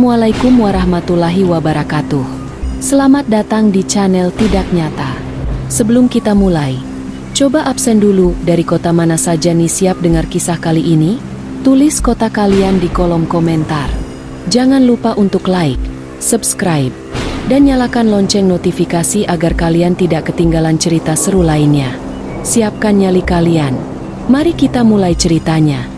Assalamualaikum warahmatullahi wabarakatuh. Selamat datang di channel Tidak Nyata. Sebelum kita mulai, coba absen dulu dari kota mana saja nih siap dengar kisah kali ini? Tulis kota kalian di kolom komentar. Jangan lupa untuk like, subscribe, dan nyalakan lonceng notifikasi agar kalian tidak ketinggalan cerita seru lainnya. Siapkan nyali kalian. Mari kita mulai ceritanya.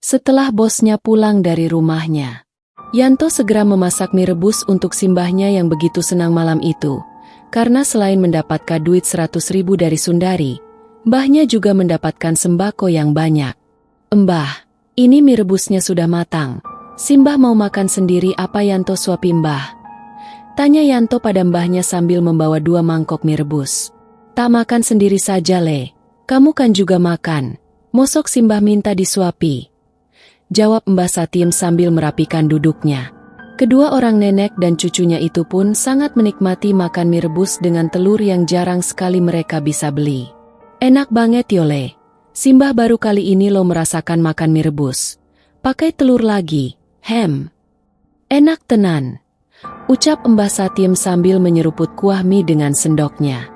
Setelah bosnya pulang dari rumahnya, Yanto segera memasak mie rebus untuk simbahnya yang begitu senang malam itu. Karena selain mendapatkan duit 100.000 dari Sundari, mbahnya juga mendapatkan sembako yang banyak. "Mbah, ini mie rebusnya sudah matang. Simbah mau makan sendiri apa Yanto suapi mbah?" Tanya Yanto pada mbahnya sambil membawa 2 mangkok mie rebus. "Tak makan sendiri saja Le, kamu kan juga makan. Mosok simbah minta disuapi?" Jawab Mbah Satiem sambil merapikan duduknya. Kedua orang nenek dan cucunya itu pun sangat menikmati makan mie rebus dengan telur yang jarang sekali mereka bisa beli. "Enak banget yo Le. Simbah baru kali ini lo merasakan makan mie rebus. Pakai telur lagi, enak tenan," ucap Mbah Satiem sambil menyeruput kuah mie dengan sendoknya.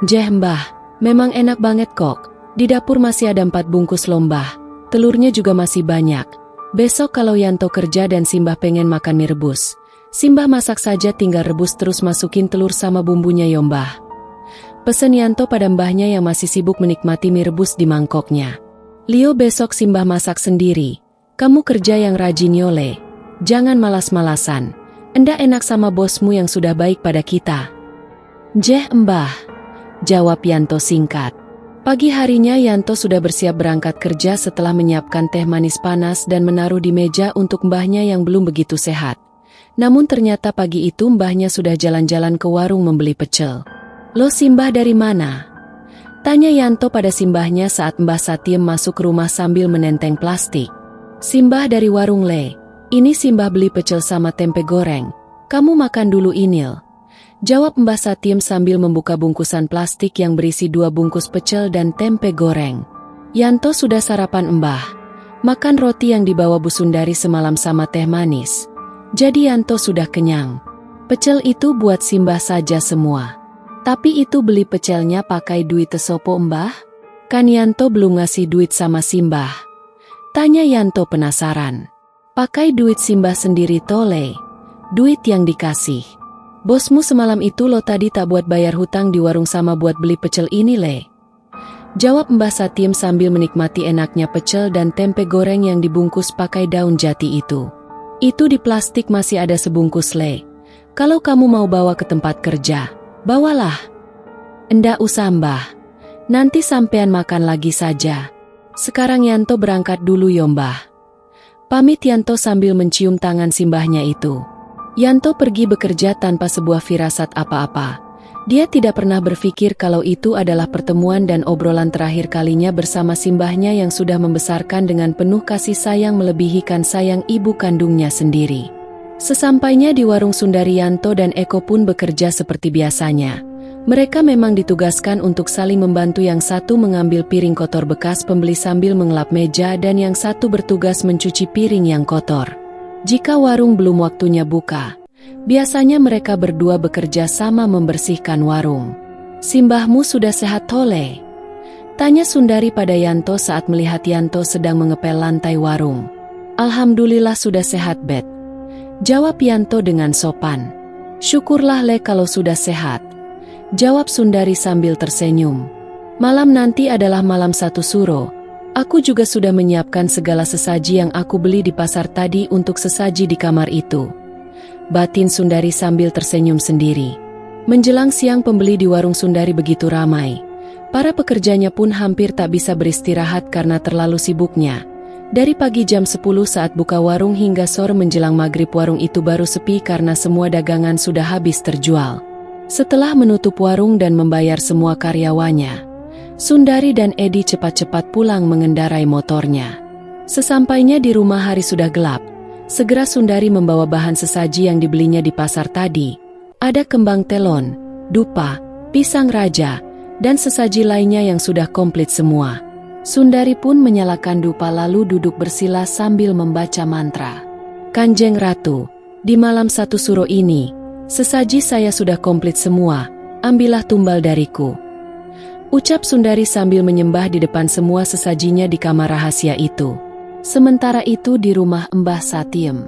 "Jeh mbah, memang enak banget kok. Di dapur masih ada 4 bungkus lombah. Telurnya juga masih banyak. Besok kalau Yanto kerja dan Simbah pengen makan mie rebus, Simbah masak saja tinggal rebus terus masukin telur sama bumbunya yo mbah," pesen Yanto pada mbahnya yang masih sibuk menikmati mie rebus di mangkoknya. "Lio besok Simbah masak sendiri. Kamu kerja yang rajin yo Le. Jangan malas-malasan. Endak enak sama bosmu yang sudah baik pada kita." "Jeh mbah," jawab Yanto singkat. Pagi harinya Yanto sudah bersiap berangkat kerja setelah menyiapkan teh manis panas dan menaruh di meja untuk mbahnya yang belum begitu sehat. Namun ternyata pagi itu mbahnya sudah jalan-jalan ke warung membeli pecel. "Lo Simbah dari mana?" tanya Yanto pada simbahnya saat Mbah Satiem masuk ke rumah sambil menenteng plastik. "Simbah dari warung Le. Ini Simbah beli pecel sama tempe goreng. Kamu makan dulu Inil," jawab Mbah Satiem sambil membuka bungkusan plastik yang berisi 2 bungkus pecel dan tempe goreng. Yanto sudah sarapan mbah. Makan roti yang dibawa Bu Sundari semalam sama teh manis. Jadi Yanto sudah kenyang. Pecel itu buat Simbah saja semua. "Tapi itu beli pecelnya pakai duit tesopo mbah? Kan Yanto belum ngasih duit sama Simbah," tanya Yanto penasaran. "Pakai duit Simbah sendiri tole. Duit yang dikasih bosmu semalam itu lo tadi tak buat bayar hutang di warung sama buat beli pecel ini Le," jawab Mbah Satiem sambil menikmati enaknya pecel dan tempe goreng yang dibungkus pakai daun jati itu. "Itu di plastik masih ada sebungkus Le. Kalau kamu mau bawa ke tempat kerja, bawalah." "Endak usah mbah. Nanti sampean makan lagi saja. Sekarang Yanto berangkat dulu yo mbah," pamit Yanto sambil mencium tangan simbahnya itu. Yanto pergi bekerja tanpa sebuah firasat apa-apa. Dia tidak pernah berpikir kalau itu adalah pertemuan dan obrolan terakhir kalinya bersama simbahnya yang sudah membesarkan dengan penuh kasih sayang melebihi kasih sayang ibu kandungnya sendiri. Sesampainya di warung Sundari, Yanto dan Eko pun bekerja seperti biasanya. Mereka memang ditugaskan untuk saling membantu, yang satu mengambil piring kotor bekas pembeli sambil mengelap meja dan yang satu bertugas mencuci piring yang kotor. Jika warung belum waktunya buka, biasanya mereka berdua bekerja sama membersihkan warung. "Simbahmu sudah sehat tole?" tanya Sundari pada Yanto saat melihat Yanto sedang mengepel lantai warung. "Alhamdulillah sudah sehat Bet," jawab Yanto dengan sopan. "Syukurlah Le kalau sudah sehat," jawab Sundari sambil tersenyum. "Malam nanti adalah malam 1 Suro. Aku juga sudah menyiapkan segala sesaji yang aku beli di pasar tadi untuk sesaji di kamar itu," batin Sundari sambil tersenyum sendiri. Menjelang siang pembeli di warung Sundari begitu ramai. Para pekerjanya pun hampir tak bisa beristirahat karena terlalu sibuknya. Dari pagi jam 10 saat buka warung hingga sore menjelang maghrib warung itu baru sepi karena semua dagangan sudah habis terjual. Setelah menutup warung dan membayar semua karyawannya, Sundari dan Edi cepat-cepat pulang mengendarai motornya. Sesampainya di rumah hari sudah gelap. Segera Sundari membawa bahan sesaji yang dibelinya di pasar tadi. Ada kembang telon, dupa, pisang raja, dan sesaji lainnya yang sudah komplit semua. Sundari pun menyalakan dupa lalu duduk bersila sambil membaca mantra. Kanjeng Ratu, di malam satu suro ini, sesaji saya sudah komplit semua, ambillah tumbal dariku. Ucap Sundari sambil menyembah di depan semua sesajinya di kamar rahasia itu. Sementara itu di rumah Mbah Satiem.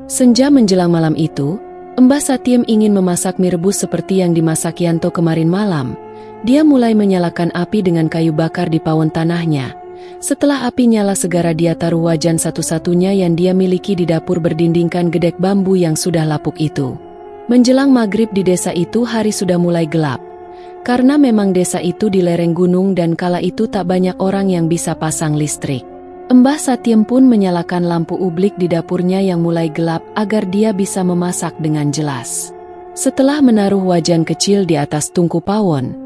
Senja menjelang malam itu, Mbah Satiem ingin memasak mie rebus seperti yang dimasak Yanto kemarin malam. Dia mulai menyalakan api dengan kayu bakar di pawon tanahnya. Setelah api nyala segera dia taruh wajan satu-satunya yang dia miliki di dapur berdindingkan gedek bambu yang sudah lapuk itu. Menjelang maghrib di desa itu hari sudah mulai gelap. Karena memang desa itu di lereng gunung dan kala itu tak banyak orang yang bisa pasang listrik. Mbah Satiem pun menyalakan lampu ublik di dapurnya yang mulai gelap agar dia bisa memasak dengan jelas. Setelah menaruh wajan kecil di atas tungku pawon,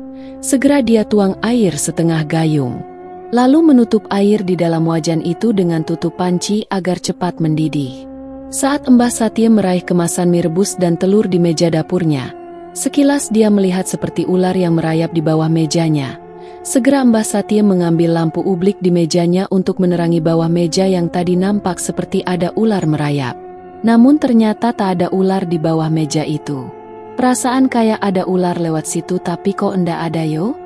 segera dia tuang air setengah gayung. Lalu menutup air di dalam wajan itu dengan tutup panci agar cepat mendidih. Saat Mbah Satiem meraih kemasan mie rebus dan telur di meja dapurnya, sekilas dia melihat seperti ular yang merayap di bawah mejanya. Segera Mbah Satiem mengambil lampu ublik di mejanya untuk menerangi bawah meja yang tadi nampak seperti ada ular merayap. Namun ternyata tak ada ular di bawah meja itu. Perasaan kayak ada ular lewat situ tapi kok ndak ada yo?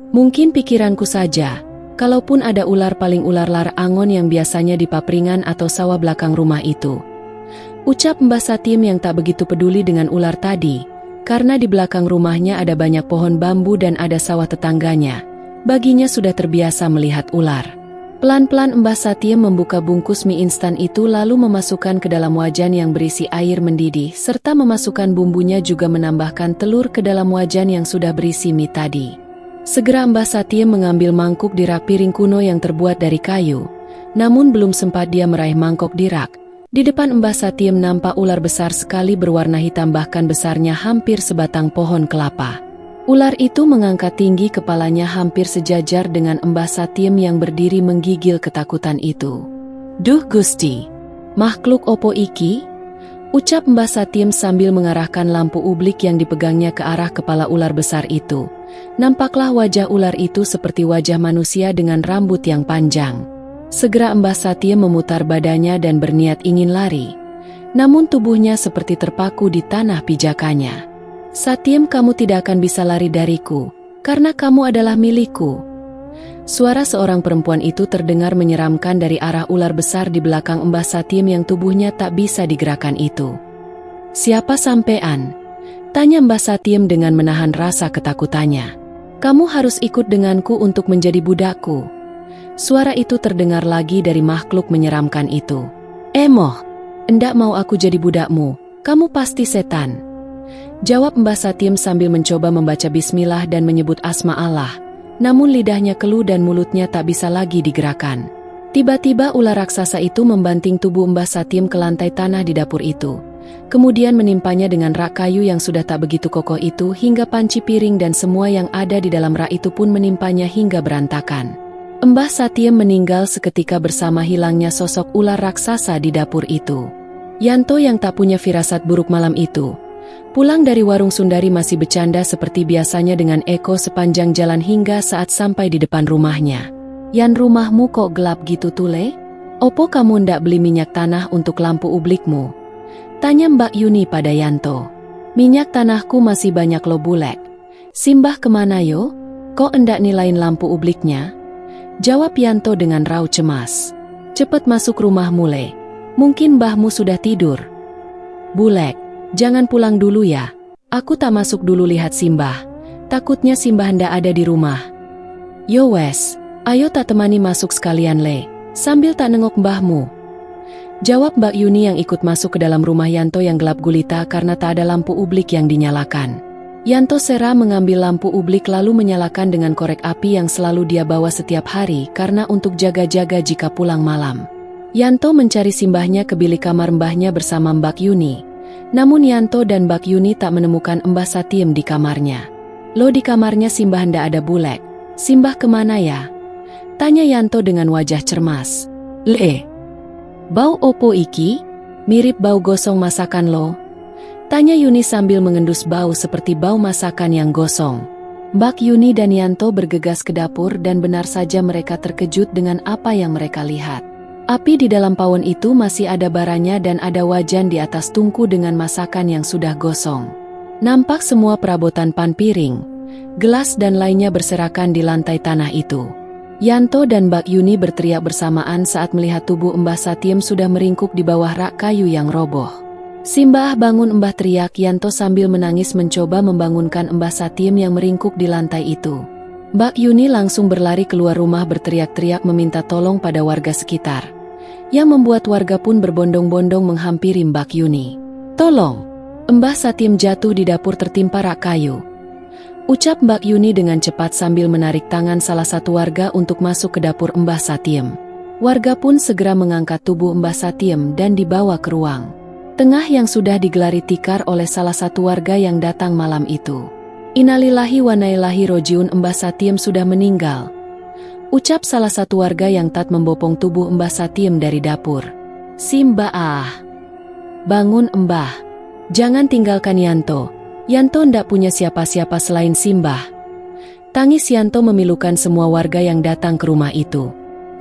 Mungkin pikiranku saja. Kalaupun ada ular paling ular lar angon yang biasanya di papringan atau sawah belakang rumah itu. Ucap Mbah Satiem yang tak begitu peduli dengan ular tadi, karena di belakang rumahnya ada banyak pohon bambu dan ada sawah tetangganya. Baginya sudah terbiasa melihat ular. Pelan-pelan Mbah Satiem membuka bungkus mie instan itu lalu memasukkan ke dalam wajan yang berisi air mendidih, serta memasukkan bumbunya juga menambahkan telur ke dalam wajan yang sudah berisi mie tadi. Segera Mbah Satiem mengambil mangkuk di rak piring kuno yang terbuat dari kayu. Namun belum sempat dia meraih mangkok di rak, di depan Mbah Satiem nampak ular besar sekali berwarna hitam bahkan besarnya hampir sebatang pohon kelapa. Ular itu mengangkat tinggi kepalanya hampir sejajar dengan Mbah Satiem yang berdiri menggigil ketakutan itu. Duh Gusti, makhluk opo iki? Ucap Mbah Satiem sambil mengarahkan lampu ublik yang dipegangnya ke arah kepala ular besar itu. Nampaklah wajah ular itu seperti wajah manusia dengan rambut yang panjang. Segera Mbah Satiem memutar badannya dan berniat ingin lari. Namun tubuhnya seperti terpaku di tanah pijakannya. Satiem, kamu tidak akan bisa lari dariku, karena kamu adalah milikku. Suara seorang perempuan itu terdengar menyeramkan dari arah ular besar di belakang Mbah Satiem yang tubuhnya tak bisa digerakkan itu. Siapa sampean? Tanya Mbah Satiem dengan menahan rasa ketakutannya. Kamu harus ikut denganku untuk menjadi budakku. Suara itu terdengar lagi dari makhluk menyeramkan itu. Emoh, endak mau aku jadi budakmu, kamu pasti setan. Jawab Mbah Satiem sambil mencoba membaca bismillah dan menyebut asma Allah. Namun lidahnya keluh dan mulutnya tak bisa lagi digerakkan. Tiba-tiba ular raksasa itu membanting tubuh Mbah Satiem ke lantai tanah di dapur itu. Kemudian menimpanya dengan rak kayu yang sudah tak begitu kokoh itu hingga panci piring dan semua yang ada di dalam rak itu pun menimpanya hingga berantakan. Mbah Satiem meninggal seketika bersama hilangnya sosok ular raksasa di dapur itu. Yanto yang tak punya firasat buruk malam itu, pulang dari warung Sundari masih bercanda seperti biasanya dengan Eko sepanjang jalan hingga saat sampai di depan rumahnya. Yan, rumahmu kok gelap gitu tule? Opo kamu ndak beli minyak tanah untuk lampu ublikmu? Tanya Mbak Yuni pada Yanto. Minyak tanahku masih banyak lo bulek. Simbah kemana yo? Kok endak nilain lampu ubliknya? Jawab Yanto dengan raut cemas. Cepet masuk rumah mule. Mungkin mbahmu sudah tidur. Bulek, jangan pulang dulu ya. Aku tak masuk dulu lihat Simbah. Takutnya Simbah ndak ada di rumah. Yo wes, ayo tak temani masuk sekalian le. Sambil tak nengok mbahmu. Jawab Mbak Yuni yang ikut masuk ke dalam rumah Yanto yang gelap gulita karena tak ada lampu ublik yang dinyalakan. Yanto Sera mengambil lampu ublik lalu menyalakan dengan korek api yang selalu dia bawa setiap hari karena untuk jaga-jaga jika pulang malam. Yanto mencari simbahnya ke bilik kamar mbahnya bersama Mbak Yuni. Namun Yanto dan Mbak Yuni tak menemukan Mbah Satiem di kamarnya. Lo, di kamarnya Simbah ndak ada bulek. Simbah kemana ya? Tanya Yanto dengan wajah cermas. Le, bau opo iki? Mirip bau gosong masakan lo. Tanya Yuni sambil mengendus bau seperti bau masakan yang gosong. Mbak Yuni dan Yanto bergegas ke dapur dan benar saja mereka terkejut dengan apa yang mereka lihat. Api di dalam pawon itu masih ada baranya dan ada wajan di atas tungku dengan masakan yang sudah gosong. Nampak semua perabotan pan piring, gelas dan lainnya berserakan di lantai tanah itu. Yanto dan Mbak Yuni berteriak bersamaan saat melihat tubuh Mbah Satiem sudah meringkuk di bawah rak kayu yang roboh. "Simbah, bangun!" Mbah teriak Yanto sambil menangis mencoba membangunkan Mbah Satiem yang meringkuk di lantai itu. Mbak Yuni langsung berlari keluar rumah berteriak-teriak meminta tolong pada warga sekitar, yang membuat warga pun berbondong-bondong menghampiri Mbak Yuni. "Tolong! Mbah Satiem jatuh di dapur tertimpa rak kayu," ucap Mbak Yuni dengan cepat sambil menarik tangan salah satu warga untuk masuk ke dapur Mbah Satiem. Warga pun segera mengangkat tubuh Mbah Satiem dan dibawa ke ruang tengah yang sudah digelari tikar oleh salah satu warga yang datang malam itu. "Innalillahi wa inna ilaihi rojiun, Mbah Satiem sudah meninggal," ucap salah satu warga yang tak membopong tubuh Mbah Satiem dari dapur. "Simbah, bangun Mbah. Jangan tinggalkan Yanto. Yanto ndak punya siapa-siapa selain Simbah." Tangis Yanto memilukan semua warga yang datang ke rumah itu.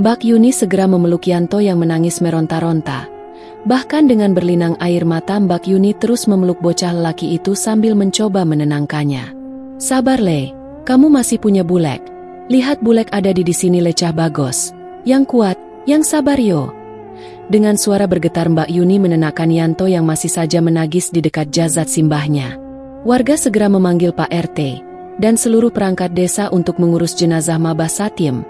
Mbak Yuni segera memeluk Yanto yang menangis meronta-ronta. Bahkan dengan berlinang air mata Mbak Yuni terus memeluk bocah lelaki itu sambil mencoba menenangkannya. "Sabar Le, kamu masih punya Bulek. Lihat Bulek ada di sini lecah bagos. Yang kuat, yang sabar yo." Dengan suara bergetar Mbak Yuni menenangkan Yanto yang masih saja menangis di dekat jasad simbahnya. Warga segera memanggil Pak RT dan seluruh perangkat desa untuk mengurus jenazah Mbah Satiem,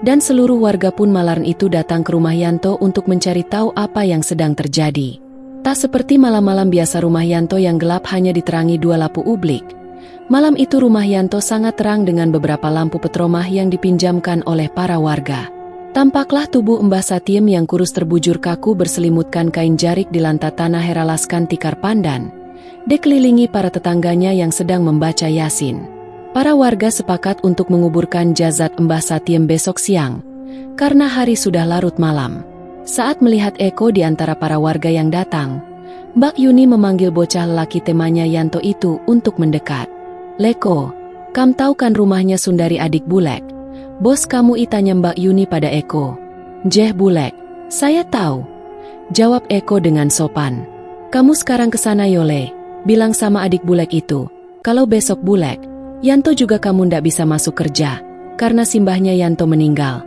dan seluruh warga pun malam itu datang ke rumah Yanto untuk mencari tahu apa yang sedang terjadi. Tak seperti malam-malam biasa rumah Yanto yang gelap hanya diterangi 2 lampu ublik. Malam itu rumah Yanto sangat terang dengan beberapa lampu petromah yang dipinjamkan oleh para warga. Tampaklah tubuh Mbah Satiem yang kurus terbujur kaku berselimutkan kain jarik di lantai tanah heralaskan tikar pandan, dikelilingi para tetangganya yang sedang membaca Yasin. Para warga sepakat untuk menguburkan jasad Mbah Satiem besok siang, karena hari sudah larut malam. Saat melihat Eko di antara para warga yang datang, Mbak Yuni memanggil bocah lelaki temannya Yanto itu untuk mendekat. "Leko, kamu tahu kan rumahnya Sundari adik Bulek? Bos kamu?" tanya Mbak Yuni pada Eko. "Jeh Bulek, saya tahu," jawab Eko dengan sopan. "Kamu sekarang ke sana Yole, bilang sama adik Bulek itu, kalau besok Bulek, Yanto juga kamu ndak bisa masuk kerja, karena simbahnya Yanto meninggal,"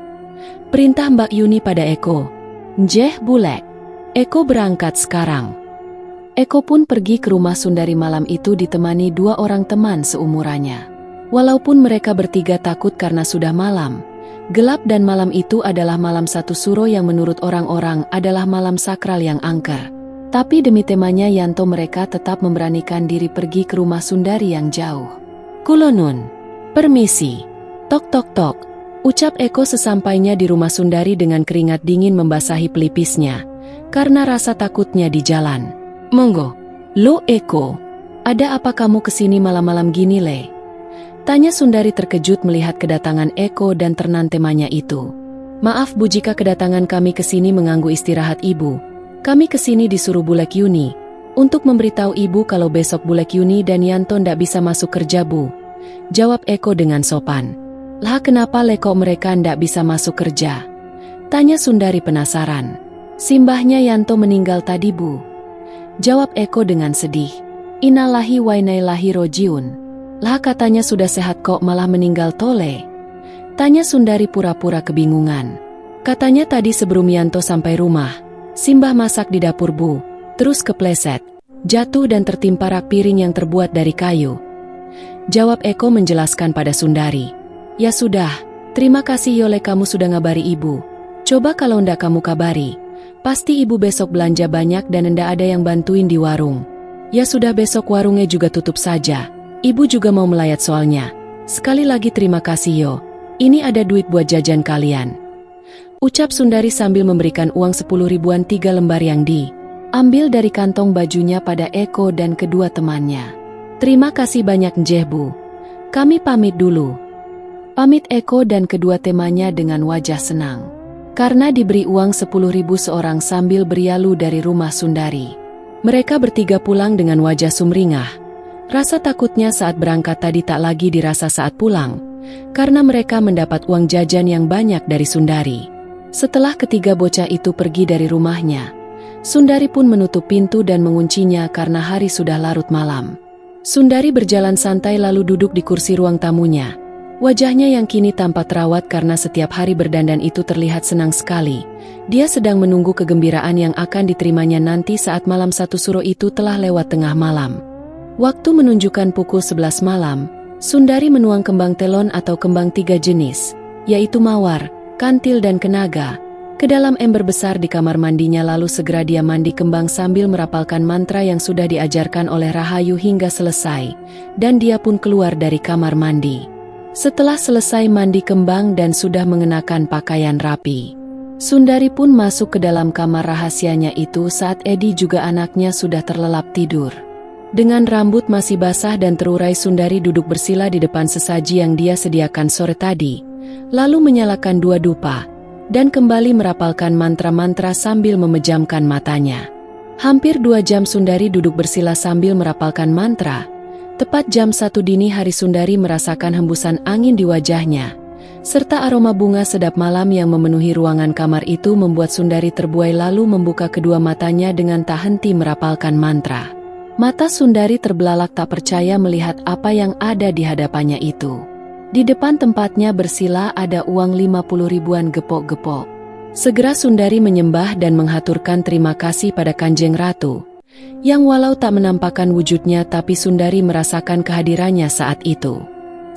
perintah Mbak Yuni pada Eko. "Jeh Bulek." Eko berangkat sekarang. Eko pun pergi ke rumah Sundari malam itu ditemani 2 orang teman seumurannya. Walaupun mereka bertiga takut karena sudah malam gelap dan malam itu adalah malam satu suro yang menurut orang-orang adalah malam sakral yang angker. Tapi demi temanya Yanto mereka tetap memberanikan diri pergi ke rumah Sundari yang jauh. "Kulonun, permisi." "Tok tok tok," ucap Eko sesampainya di rumah Sundari dengan keringat dingin membasahi pelipisnya, karena rasa takutnya di jalan. "Monggo." "Lo Eko, ada apa kamu kesini malam-malam gini Le?" tanya Sundari terkejut melihat kedatangan Eko dan ternan temannya itu. "Maaf Bu jika kedatangan kami kesini mengganggu istirahat Ibu. Kami kesini disuruh Bulek Yuni untuk memberitahu Ibu kalau besok Bulek Yuni dan Yanto ndak bisa masuk kerja Bu," jawab Eko dengan sopan. "Lah kenapa Leko mereka ndak bisa masuk kerja?" tanya Sundari penasaran. "Simbahnya Yanto meninggal tadi Bu," jawab Eko dengan sedih. "Innalillahi wa inna ilaihi rojiun. Lah katanya sudah sehat kok malah meninggal tole?" tanya Sundari pura-pura kebingungan. "Katanya tadi sebelum Yanto sampai rumah, Simbah masak di dapur Bu, terus kepleset, jatuh dan tertimpa rak piring yang terbuat dari kayu," jawab Eko menjelaskan pada Sundari. "Ya sudah, terima kasih Yole kamu sudah ngabari Ibu. Coba kalau ndak kamu kabari, pasti Ibu besok belanja banyak dan ndak ada yang bantuin di warung. Ya sudah besok warungnya juga tutup saja. Ibu juga mau melayat soalnya. Sekali lagi terima kasih yo. Ini ada duit buat jajan kalian," ucap Sundari sambil memberikan uang 10 ribuan 3 lembar yang diambil dari kantong bajunya pada Eko dan kedua temannya. "Terima kasih banyak Njeh Bu. Kami pamit dulu," pamit Eko dan kedua temannya dengan wajah senang, karena diberi uang 10 ribu seorang sambil berialu dari rumah Sundari. Mereka bertiga pulang dengan wajah sumringah. Rasa takutnya saat berangkat tadi tak lagi dirasa saat pulang, karena mereka mendapat uang jajan yang banyak dari Sundari. Setelah ketiga bocah itu pergi dari rumahnya, Sundari pun menutup pintu dan menguncinya karena hari sudah larut malam. Sundari berjalan santai lalu duduk di kursi ruang tamunya. Wajahnya yang kini tampak terawat karena setiap hari berdandan itu terlihat senang sekali. Dia sedang menunggu kegembiraan yang akan diterimanya nanti saat malam satu suro itu telah lewat tengah malam. Waktu menunjukkan pukul 11 malam, Sundari menuang kembang telon atau kembang 3 jenis, yaitu mawar, kantil dan kenaga, ke dalam ember besar di kamar mandinya lalu segera dia mandi kembang sambil merapalkan mantra yang sudah diajarkan oleh Rahayu hingga selesai, dan dia pun keluar dari kamar mandi. Setelah selesai mandi kembang dan sudah mengenakan pakaian rapi, Sundari pun masuk ke dalam kamar rahasianya itu saat Edi juga anaknya sudah terlelap tidur. Dengan rambut masih basah dan terurai Sundari duduk bersila di depan sesaji yang dia sediakan sore tadi, lalu menyalakan 2 dupa, dan kembali merapalkan mantra-mantra sambil memejamkan matanya. Hampir 2 jam Sundari duduk bersila sambil merapalkan mantra. Tepat jam 1 dini hari Sundari merasakan hembusan angin di wajahnya, serta aroma bunga sedap malam yang memenuhi ruangan kamar itu membuat Sundari terbuai lalu membuka kedua matanya dengan tak henti merapalkan mantra. Mata Sundari terbelalak tak percaya melihat apa yang ada di hadapannya itu. Di depan tempatnya bersila ada uang 50 ribuan gepok-gepok. Segera Sundari menyembah dan menghaturkan terima kasih pada Kanjeng Ratu, yang walau tak menampakkan wujudnya tapi Sundari merasakan kehadirannya saat itu.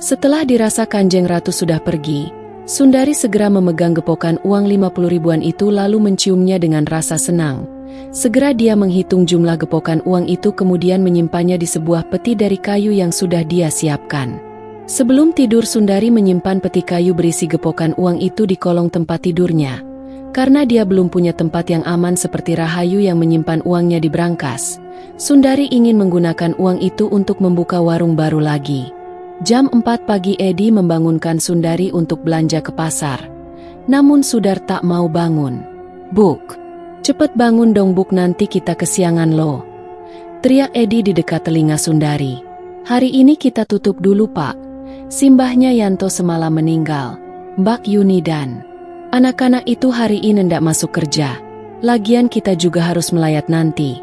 Setelah dirasa Kanjeng Ratu sudah pergi, Sundari segera memegang gepokan uang 50 ribuan itu lalu menciumnya dengan rasa senang. Segera dia menghitung jumlah gepokan uang itu kemudian menyimpannya di sebuah peti dari kayu yang sudah dia siapkan. Sebelum tidur Sundari menyimpan peti kayu berisi gepokan uang itu di kolong tempat tidurnya. Karena dia belum punya tempat yang aman seperti Rahayu yang menyimpan uangnya di brankas, Sundari ingin menggunakan uang itu untuk membuka warung baru lagi. Jam 4 pagi Edi membangunkan Sundari untuk belanja ke pasar. Namun Sudar tak mau bangun. "Buk, cepet bangun dong Buk, nanti kita kesiangan loh," teriak Edi di dekat telinga Sundari. "Hari ini kita tutup dulu Pak. Simbahnya Yanto semalam meninggal. Mbak Yuni dan anak-anak itu hari ini ndak masuk kerja. Lagian kita juga harus melayat nanti,"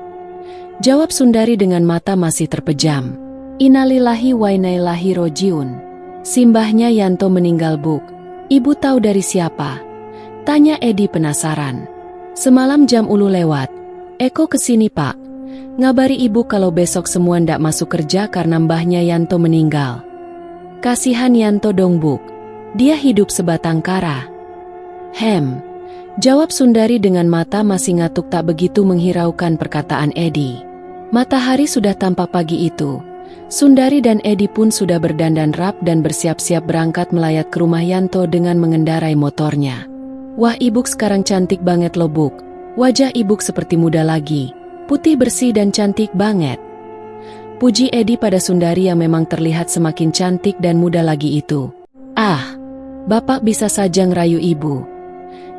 jawab Sundari dengan mata masih terpejam. "Innalillahi wa inna ilaihi rojiun. Simbahnya Yanto meninggal Buk. Ibu tahu dari siapa?" tanya Edi penasaran. "Semalam jam 10 lewat. Eko kesini Pak. Ngabari ibu kalau besok semua ndak masuk kerja karena mbahnya Yanto meninggal. Kasihan Yanto dong Buk. Dia hidup sebatang kara." Jawab Sundari dengan mata masih ngatuk tak begitu menghiraukan perkataan Edi. Matahari sudah tampak pagi itu. Sundari dan Edi pun sudah berdandan rap dan bersiap-siap berangkat melayat ke rumah Yanto dengan mengendarai motornya. "Wah Ibuk sekarang cantik banget loh Buk. Wajah Ibuk seperti muda lagi. Putih bersih dan cantik banget," puji Edi pada Sundari yang memang terlihat semakin cantik dan muda lagi itu. "Ah, Bapak bisa saja ngerayu Ibu,"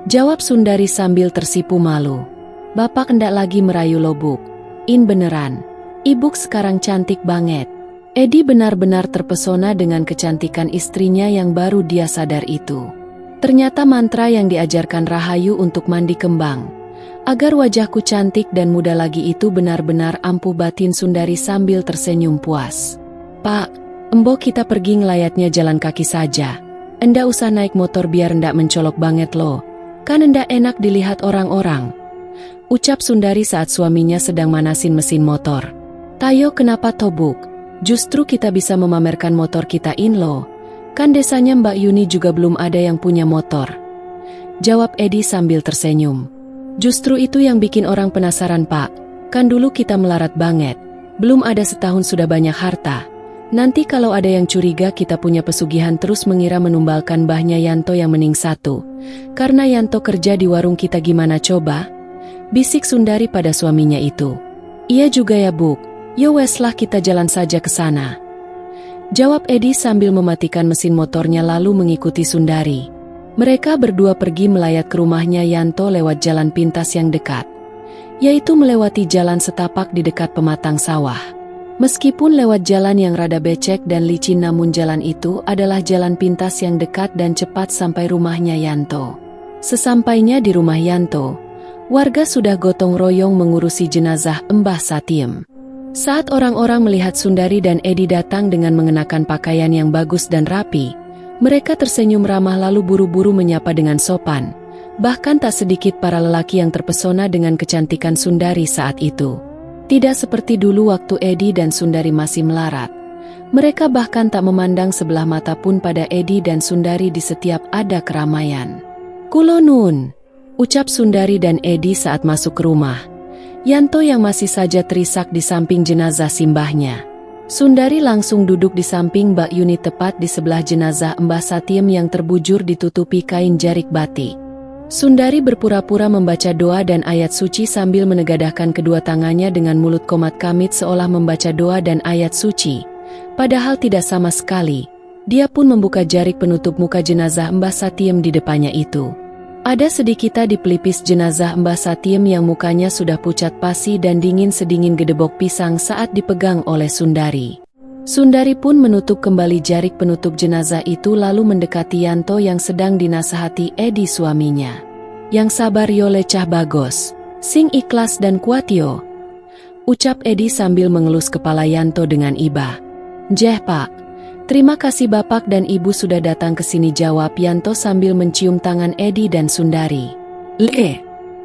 jawab Sundari sambil tersipu malu. "Bapak enggak lagi merayu lo Buk. In beneran, Ibuk sekarang cantik banget." Edi benar-benar terpesona dengan kecantikan istrinya yang baru dia sadar itu. Ternyata mantra yang diajarkan Rahayu untuk mandi kembang agar wajahku cantik dan muda lagi itu benar-benar ampuh batin Sundari sambil tersenyum puas. "Pak, embo kita pergi ngelayatnya jalan kaki saja. Endak usah naik motor biar endak mencolok banget loh. Kan endak enak dilihat orang-orang," ucap Sundari saat suaminya sedang manasin mesin motor. "Tayo kenapa Tobuk? Justru kita bisa memamerkan motor kita in loh. Kan desanya Mbak Yuni juga belum ada yang punya motor," jawab Edi sambil tersenyum. "Justru itu yang bikin orang penasaran Pak. Kan dulu kita melarat banget. Belum ada setahun sudah banyak harta. Nanti kalau ada yang curiga kita punya pesugihan terus mengira menumbalkan mbahnya Yanto yang mening satu. Karena Yanto kerja di warung kita gimana coba?" bisik Sundari pada suaminya itu. "Iya juga ya Buk. Yo weslah kita jalan saja ke sana," jawab Edi sambil mematikan mesin motornya lalu mengikuti Sundari. Mereka berdua pergi melayat ke rumahnya Yanto lewat jalan pintas yang dekat, yaitu melewati jalan setapak di dekat pematang sawah. Meskipun lewat jalan yang rada becek dan licin namun jalan itu adalah jalan pintas yang dekat dan cepat sampai rumahnya Yanto. Sesampainya di rumah Yanto, warga sudah gotong royong mengurusi jenazah Mbah Satiem. Saat orang-orang melihat Sundari dan Edi datang dengan mengenakan pakaian yang bagus dan rapi, mereka tersenyum ramah lalu buru-buru menyapa dengan sopan. Bahkan tak sedikit para lelaki yang terpesona dengan kecantikan Sundari saat itu. Tidak seperti dulu waktu Edi dan Sundari masih melarat. Mereka bahkan tak memandang sebelah mata pun pada Edi dan Sundari di setiap ada keramaian. "Kulo nuwun," ucap Sundari dan Edi saat masuk ke rumah. Yanto yang masih saja terisak di samping jenazah simbahnya. Sundari langsung duduk di samping Mbak Yuni tepat di sebelah jenazah Mbah Satiem yang terbujur ditutupi kain jarik batik. Sundari berpura-pura membaca doa dan ayat suci sambil menegadahkan kedua tangannya dengan mulut komat kamit seolah membaca doa dan ayat suci. Padahal tidak sama sekali. Dia pun membuka jarik penutup muka jenazah Mbah Satiem di depannya itu. Ada sedikit di pelipis jenazah Mbah Satiem yang mukanya sudah pucat pasi dan dingin sedingin gedebok pisang saat dipegang oleh Sundari. Sundari pun menutup kembali jarik penutup jenazah itu lalu mendekati Yanto yang sedang dinasehati Edi suaminya. "Yang sabar yo lecah bagos, sing ikhlas dan kuat yo," ucap Edi sambil mengelus kepala Yanto dengan iba. "Jeh pak, terima kasih bapak dan ibu sudah datang ke sini," jawab Yanto sambil mencium tangan Edi dan Sundari.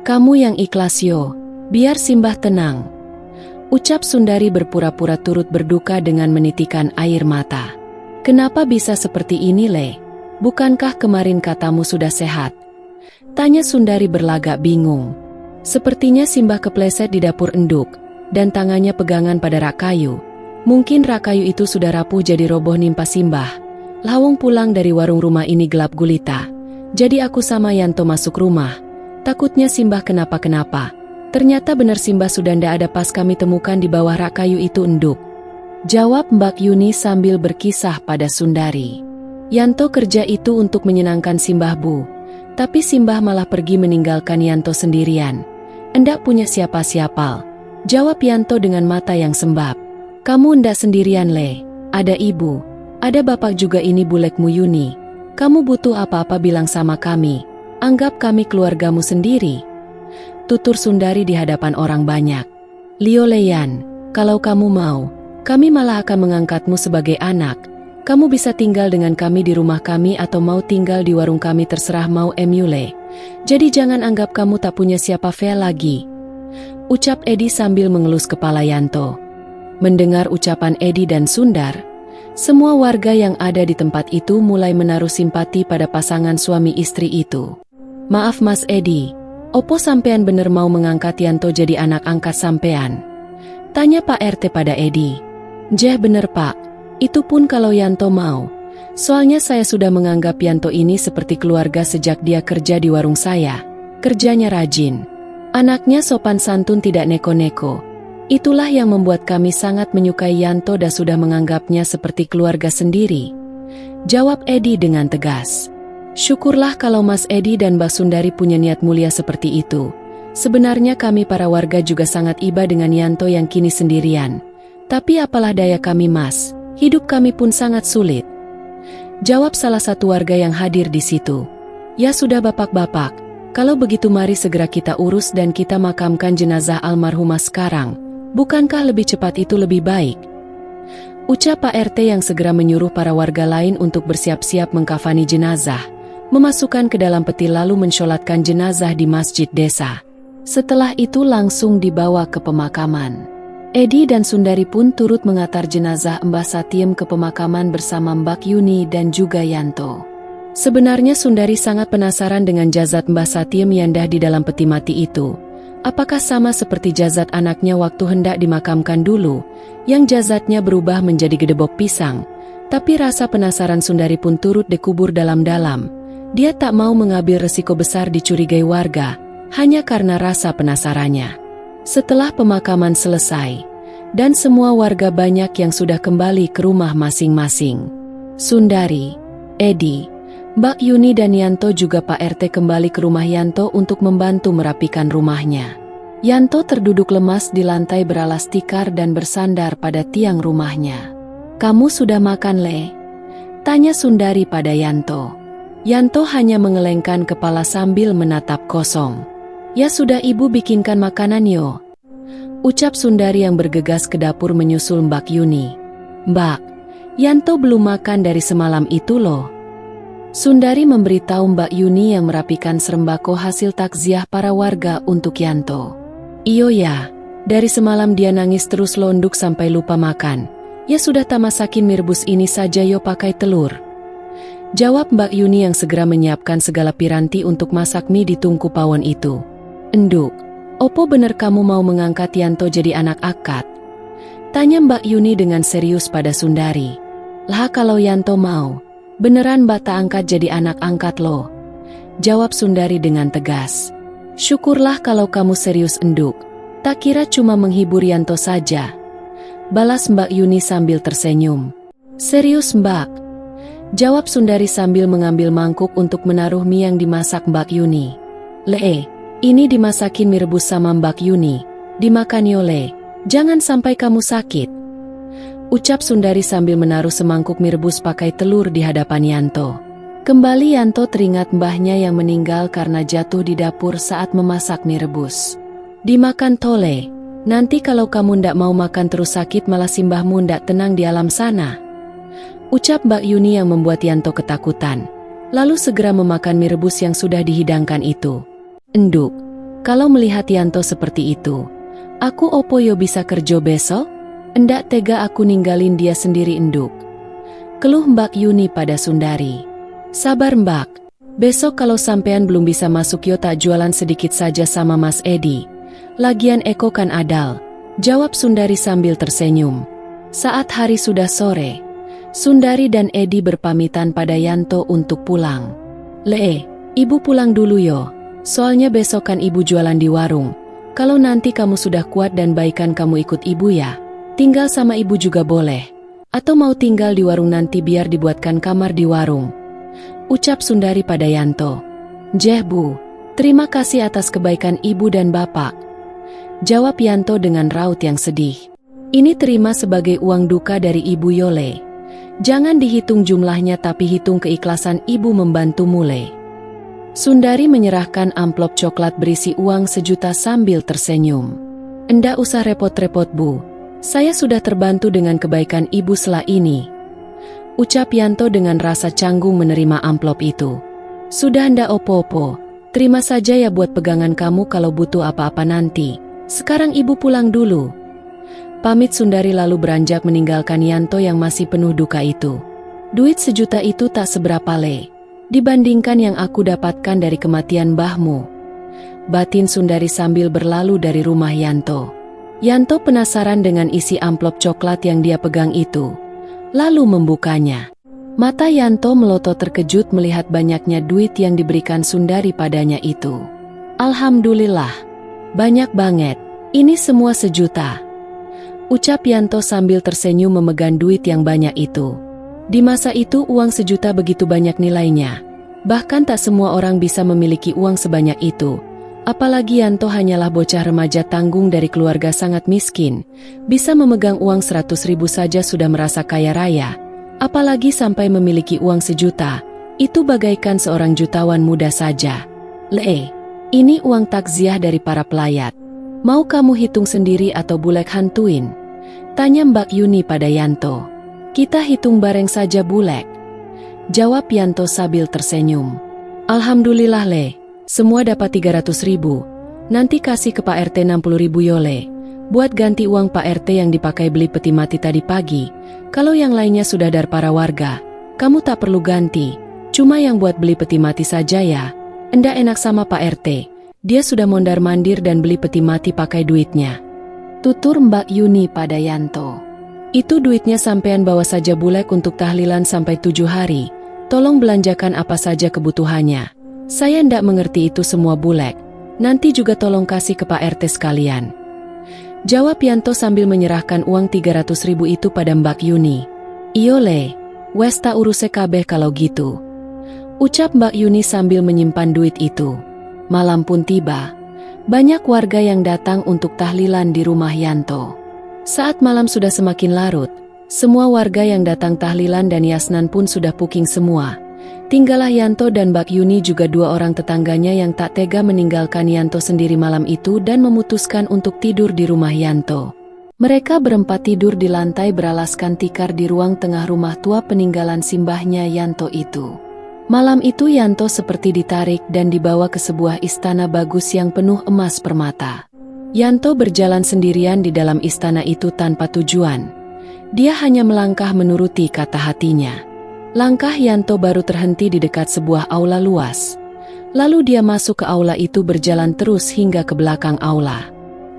Kamu yang ikhlas yo, biar Simbah tenang," ucap Sundari berpura-pura turut berduka dengan menitikan air mata. "Kenapa bisa seperti ini Le? Bukankah kemarin katamu sudah sehat?" tanya Sundari berlagak bingung. Sepertinya Simbah kepleset di dapur enduk, dan tangannya pegangan pada rak kayu. Mungkin rak kayu itu sudah rapuh jadi roboh nimpa Simbah. Lawong pulang dari warung rumah ini gelap gulita. Jadi aku sama Yanto masuk rumah. Takutnya Simbah kenapa-kenapa. Ternyata benar Simbah sudah ndak ada pas kami temukan di bawah rak kayu itu enduk, jawab Mbak Yuni sambil berkisah pada Sundari. Yanto kerja itu untuk menyenangkan Simbah Bu. Tapi Simbah malah pergi meninggalkan Yanto sendirian. "Endak punya siapa-siapa," jawab Yanto dengan mata yang sembab. "Kamu ndak sendirian Le, ada ibu, ada bapak juga ini bulekmu Yuni. Kamu butuh apa-apa bilang sama kami, anggap kami keluargamu sendiri," tutur Sundari di hadapan orang banyak. "Lio Leyan, kalau kamu mau, kami malah akan mengangkatmu sebagai anak. Kamu bisa tinggal dengan kami di rumah kami atau mau tinggal di warung kami terserah mau emule. Jadi jangan anggap kamu tak punya siapa Fea lagi," ucap Edi sambil mengelus kepala Yanto. Mendengar ucapan Edi dan Sundar, semua warga yang ada di tempat itu mulai menaruh simpati pada pasangan suami istri itu. "Maaf Mas Edi, opo sampean bener mau mengangkat Yanto jadi anak angkat sampean?" tanya Pak RT pada Edi. "Jeh bener Pak. Itu pun kalau Yanto mau. Soalnya saya sudah menganggap Yanto ini seperti keluarga sejak dia kerja di warung saya. Kerjanya rajin. Anaknya sopan santun tidak neko-neko. Itulah yang membuat kami sangat menyukai Yanto dan sudah menganggapnya seperti keluarga sendiri," jawab Edi dengan tegas. "Syukurlah kalau Mas Edi dan Mbak Sundari punya niat mulia seperti itu. Sebenarnya kami para warga juga sangat iba dengan Yanto yang kini sendirian. Tapi apalah daya kami Mas. Hidup kami pun sangat sulit," jawab salah satu warga yang hadir di situ. "Ya sudah bapak-bapak, kalau begitu mari segera kita urus dan kita makamkan jenazah almarhumah sekarang. Bukankah lebih cepat itu lebih baik?" ucap Pak RT yang segera menyuruh para warga lain untuk bersiap-siap mengkafani jenazah, memasukkan ke dalam peti lalu mensolatkan jenazah di masjid desa. Setelah itu langsung dibawa ke pemakaman. Edi dan Sundari pun turut mengantar jenazah Mbah Satiem ke pemakaman bersama Mbak Yuni dan juga Yanto. Sebenarnya Sundari sangat penasaran dengan jasad Mbah Satiem yang dah di dalam peti mati itu. Apakah sama seperti jasad anaknya waktu hendak dimakamkan dulu, yang jasadnya berubah menjadi gedebok pisang? Tapi rasa penasaran Sundari pun turut dikubur dalam-dalam. Dia tak mau mengambil resiko besar dicurigai warga, hanya karena rasa penasarannya. Setelah pemakaman selesai, dan semua warga banyak yang sudah kembali ke rumah masing-masing, Sundari, Edi, Mbak Yuni dan Yanto juga Pak RT kembali ke rumah Yanto untuk membantu merapikan rumahnya. Yanto terduduk lemas di lantai beralas tikar dan bersandar pada tiang rumahnya. "Kamu sudah makan Le?" tanya Sundari pada Yanto. Yanto hanya mengelengkan kepala sambil menatap kosong. "Ya sudah, ibu bikinkan makanan yo," ucap Sundari yang bergegas ke dapur menyusul Mbak Yuni. "Mbak, Yanto belum makan dari semalam itu loh." Sundari memberitahu Mbak Yuni yang merapikan sembako hasil takziah para warga untuk Yanto. "Iyo ya, dari semalam dia nangis terus londuk sampai lupa makan. Ya sudah, tak masakin mie rebus ini saja yo pakai telur," jawab Mbak Yuni yang segera menyiapkan segala piranti untuk masak mie di tungku pawon itu. "Enduk, opo bener kamu mau mengangkat Yanto jadi anak angkat?" tanya Mbak Yuni dengan serius pada Sundari. "Lah kalau Yanto mau, beneran Mbak tak angkat jadi anak angkat lo," jawab Sundari dengan tegas. "Syukurlah kalau kamu serius, Enduk. Tak kira cuma menghibur Yanto saja," balas Mbak Yuni sambil tersenyum. "Serius Mbak," jawab Sundari sambil mengambil mangkuk untuk menaruh mie yang dimasak Mbak Yuni. "Le, ini dimasakin mie rebus sama Mbak Yuni. Dimakan yo Le, jangan sampai kamu sakit," ucap Sundari sambil menaruh semangkuk mie rebus pakai telur di hadapan Yanto. Kembali Yanto teringat mbahnya yang meninggal karena jatuh di dapur saat memasak mie rebus. "Dimakan tole, nanti kalau kamu ndak mau makan terus sakit malah simbahmu ndak tenang di alam sana," ucap Mbak Yuni yang membuat Yanto ketakutan. Lalu segera memakan mie rebus yang sudah dihidangkan itu. "Enduk, kalau melihat Yanto seperti itu, aku opo yo bisa kerja besok? Endak tega aku ninggalin dia sendiri Enduk," keluh Mbak Yuni pada Sundari. "Sabar Mbak, besok kalau sampean belum bisa masuk yo tak jualan sedikit saja sama Mas Edi. Lagian Eko kan adal," jawab Sundari sambil tersenyum. Saat hari sudah sore, Sundari dan Edi berpamitan pada Yanto untuk pulang. "Le, ibu pulang dulu yo. Soalnya besok kan ibu jualan di warung. Kalau nanti kamu sudah kuat dan baikan kamu ikut ibu ya. Tinggal sama ibu juga boleh. Atau mau tinggal di warung nanti biar dibuatkan kamar di warung," ucap Sundari pada Yanto. "Jeh Bu, terima kasih atas kebaikan ibu dan bapak," jawab Yanto dengan raut yang sedih. "Ini terima sebagai uang duka dari ibu Yole. Jangan dihitung jumlahnya tapi hitung keikhlasan ibu membantu Mule." Sundari menyerahkan amplop coklat berisi uang 1 juta sambil tersenyum. "Endak usah repot-repot Bu, saya sudah terbantu dengan kebaikan ibu selama ini," ucap Yanto dengan rasa canggung menerima amplop itu. "Sudah ndak opo-opo, terima saja ya buat pegangan kamu kalau butuh apa-apa nanti. Sekarang ibu pulang dulu," pamit Sundari lalu beranjak meninggalkan Yanto yang masih penuh duka itu. "Duit 1 juta itu tak seberapa Le, dibandingkan yang aku dapatkan dari kematian mbahmu," batin Sundari sambil berlalu dari rumah Yanto. Yanto penasaran dengan isi amplop coklat yang dia pegang itu, lalu membukanya. Mata Yanto melotot terkejut melihat banyaknya duit yang diberikan Sundari padanya itu. "Alhamdulillah, banyak banget, ini semua 1 juta," ucap Yanto sambil tersenyum memegang duit yang banyak itu. Di masa itu uang 1 juta begitu banyak nilainya. Bahkan tak semua orang bisa memiliki uang sebanyak itu. Apalagi Yanto hanyalah bocah remaja tanggung dari keluarga sangat miskin. Bisa memegang uang 100.000 saja sudah merasa kaya raya. Apalagi sampai memiliki uang 1 juta. Itu bagaikan seorang jutawan muda saja. "Le, ini uang takziah dari para pelayat. Mau kamu hitung sendiri atau bulek hantuin?" tanya Mbak Yuni pada Yanto. "Kita hitung bareng saja bulek," jawab Yanto sambil tersenyum. "Alhamdulillah Le, semua dapat 300.000. Nanti kasih ke Pak RT 60.000 yo Le, buat ganti uang Pak RT yang dipakai beli peti mati tadi pagi. Kalau yang lainnya sudah dari para warga, kamu tak perlu ganti, cuma yang buat beli peti mati saja ya. Endak enak sama Pak RT, dia sudah mondar-mandir dan beli peti mati pakai duitnya," tutur Mbak Yuni pada Yanto. "Itu duitnya sampean bawa saja bulek untuk tahlilan sampai 7 hari. Tolong belanjakan apa saja kebutuhannya. Saya ndak mengerti itu semua bulek. Nanti juga tolong kasih ke Pak RT sekalian," jawab Yanto sambil menyerahkan uang 300.000 itu pada Mbak Yuni. "Iyo Le, wes tak uruse kabeh kalau gitu," ucap Mbak Yuni sambil menyimpan duit itu. Malam pun tiba. Banyak warga yang datang untuk tahlilan di rumah Yanto. Saat malam sudah semakin larut, semua warga yang datang tahlilan dan yasnan pun sudah puking semua. Tinggallah Yanto dan Mbak Yuni juga dua orang tetangganya yang tak tega meninggalkan Yanto sendiri malam itu dan memutuskan untuk tidur di rumah Yanto. Mereka berempat tidur di lantai beralaskan tikar di ruang tengah rumah tua peninggalan simbahnya Yanto itu. Malam itu Yanto seperti ditarik dan dibawa ke sebuah istana bagus yang penuh emas permata. Yanto berjalan sendirian di dalam istana itu tanpa tujuan. Dia hanya melangkah menuruti kata hatinya. Langkah Yanto baru terhenti di dekat sebuah aula luas. Lalu dia masuk ke aula itu berjalan terus hingga ke belakang aula.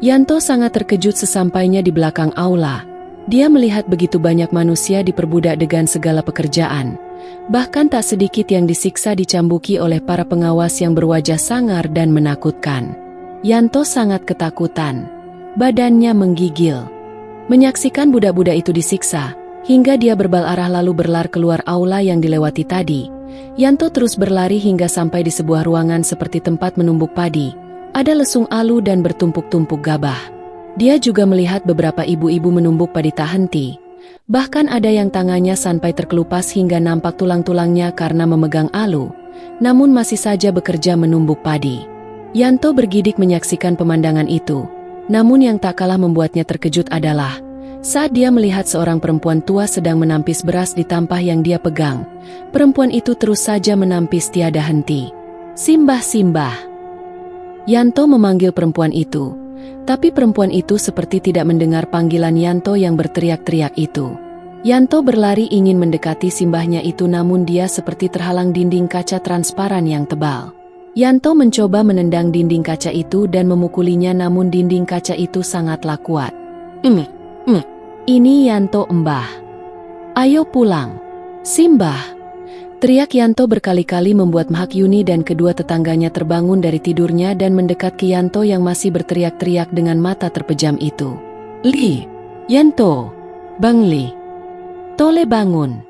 Yanto sangat terkejut sesampainya di belakang aula. Dia melihat begitu banyak manusia diperbudak dengan segala pekerjaan. Bahkan tak sedikit yang disiksa dicambuki oleh para pengawas yang berwajah sangar dan menakutkan. Yanto sangat ketakutan. Badannya menggigil. Menyaksikan budak-budak itu disiksa, hingga dia berbal arah lalu berlari keluar aula yang dilewati tadi. Yanto terus berlari hingga sampai di sebuah ruangan seperti tempat menumbuk padi. Ada lesung alu dan bertumpuk-tumpuk gabah. Dia juga melihat beberapa ibu-ibu menumbuk padi tak henti. Bahkan ada yang tangannya sampai terkelupas hingga nampak tulang-tulangnya karena memegang alu, namun masih saja bekerja menumbuk padi. Yanto bergidik menyaksikan pemandangan itu, namun yang tak kalah membuatnya terkejut adalah saat dia melihat seorang perempuan tua sedang menampis beras di tampah yang dia pegang. Perempuan itu terus saja menampis tiada henti. "Simbah, Simbah!" Yanto memanggil perempuan itu, tapi perempuan itu seperti tidak mendengar panggilan Yanto yang berteriak-teriak itu. Yanto berlari ingin mendekati simbahnya itu namun dia seperti terhalang dinding kaca transparan yang tebal. Yanto mencoba menendang dinding kaca itu dan memukulinya namun dinding kaca itu sangatlah kuat. Ini Yanto, Mbah. Ayo pulang. Simbah. Teriak Yanto berkali-kali membuat Mbak Yuni dan kedua tetangganya terbangun dari tidurnya dan mendekat ke Yanto yang masih berteriak-teriak dengan mata terpejam itu. "Li! Yanto! Bang Li! Tole bangun!"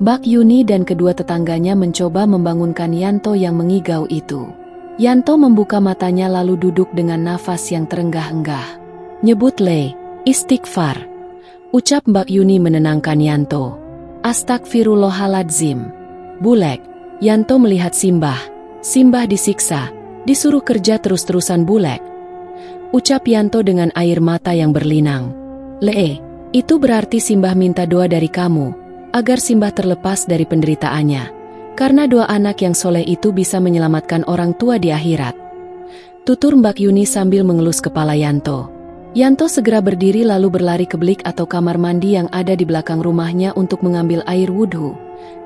Mbak Yuni dan kedua tetangganya mencoba membangunkan Yanto yang mengigau itu. Yanto membuka matanya lalu duduk dengan nafas yang terenggah-enggah. "Nyebut Le, istighfar," ucap Mbak Yuni menenangkan Yanto. "Astagfirullahaladzim. Bulek." Yanto melihat Simbah. Simbah disiksa, disuruh kerja terus-terusan Bulek, ucap Yanto dengan air mata yang berlinang. "Le, itu berarti Simbah minta doa dari kamu, agar Simbah terlepas dari penderitaannya. Karena doa anak yang soleh itu bisa menyelamatkan orang tua di akhirat," tutur Mbak Yuni sambil mengelus kepala Yanto. Yanto segera berdiri lalu berlari ke bilik atau kamar mandi yang ada di belakang rumahnya untuk mengambil air wudhu.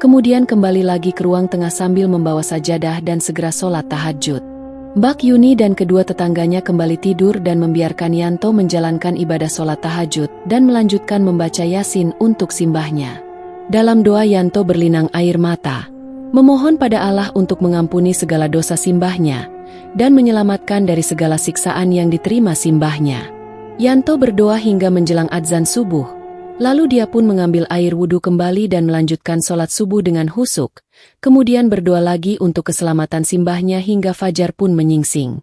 Kemudian kembali lagi ke ruang tengah sambil membawa sajadah dan segera sholat tahajud. Mbak Yuni dan kedua tetangganya kembali tidur dan membiarkan Yanto menjalankan ibadah sholat tahajud dan melanjutkan membaca Yasin untuk simbahnya. Dalam doa Yanto berlinang air mata, memohon pada Allah untuk mengampuni segala dosa simbahnya dan menyelamatkan dari segala siksaan yang diterima simbahnya. Yanto berdoa hingga menjelang adzan subuh, lalu dia pun mengambil air wudhu kembali dan melanjutkan sholat subuh dengan husuk, kemudian berdoa lagi untuk keselamatan simbahnya hingga fajar pun menyingsing.